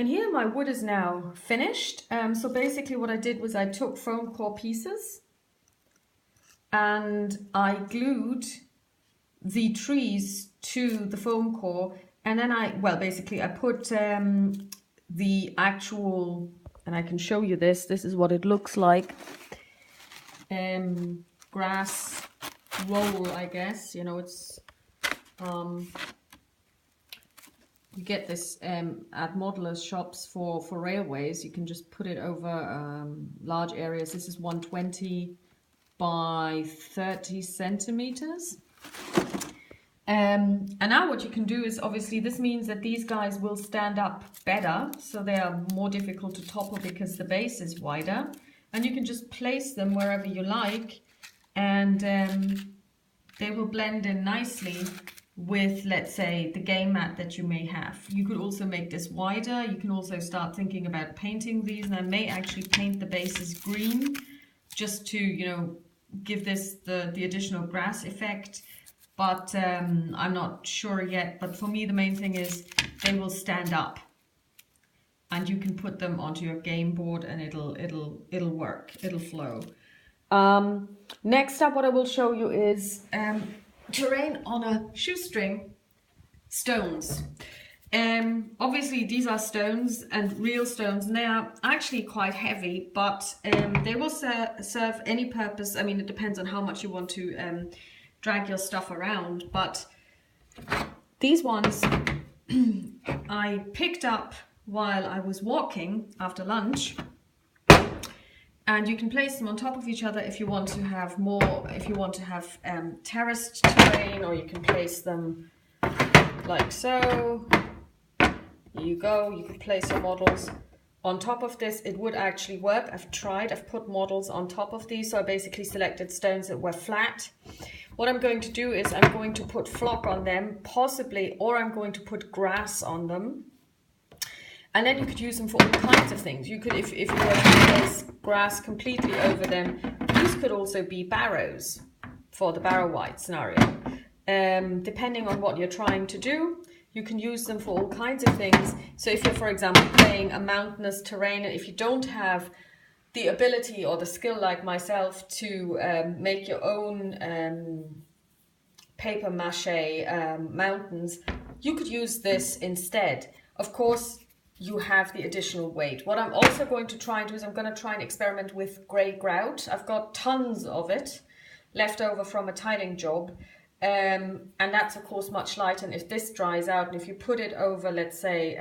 And here my wood is now finished. So basically what I did was I took foam core pieces and I glued the trees to the foam core, and then I put the actual, and I can show you this is what it looks like, grass roll, I guess, you know, it's you get this at modelers shops for railways. You can just put it over large areas. This is 120 by 30 centimeters. And now what you can do is, obviously this means that these guys will stand up better, so they are more difficult to topple because the base is wider, and you can just place them wherever you like, and they will blend in nicely with, let's say, the game mat that you may have. You could also make this wider. You can also start thinking about painting these, and I may actually paint the bases green just to, you know, give this the additional grass effect. But I'm not sure yet. But for me, the main thing is they will stand up, and you can put them onto your game board, and it'll work. It'll flow. Next up, what I will show you is terrain on a shoestring, stones. Obviously, these are stones and real stones, and they are actually quite heavy, but they will serve any purpose. I mean, it depends on how much you want to drag your stuff around, but these ones I picked up while I was walking after lunch, and you can place them on top of each other if you want to have more, if you want to have terraced terrain, or you can place them like so. Here you go, you can place your models on top of this. It would actually work. I've tried, I've put models on top of these, so I basically selected stones that were flat. What I'm going to do is I'm going to put flock on them, possibly, or I'm going to put grass on them. And then you could use them for all kinds of things. You could, if you were to place grass completely over them, these could also be barrows for the barrow white scenario. Depending on what you're trying to do, you can use them for all kinds of things. So if you're, for example, playing a mountainous terrain, and if you don't have the ability or the skill like myself to make your own paper mache mountains, you could use this instead. Of course, you have the additional weight. What I'm also going to try and do is I'm going to try and experiment with grey grout. I've got tons of it left over from a tiling job, and that's of course much lighter. And if this dries out, and if you put it over, let's say,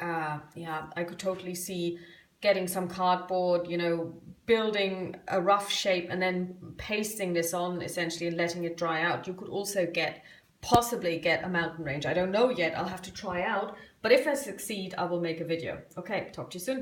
yeah, I could totally see getting some cardboard, you know, building a rough shape and then pasting this on essentially and letting it dry out. You could also possibly get a mountain range. I don't know yet, I'll have to try out, but if I succeed, I will make a video. Okay, talk to you soon.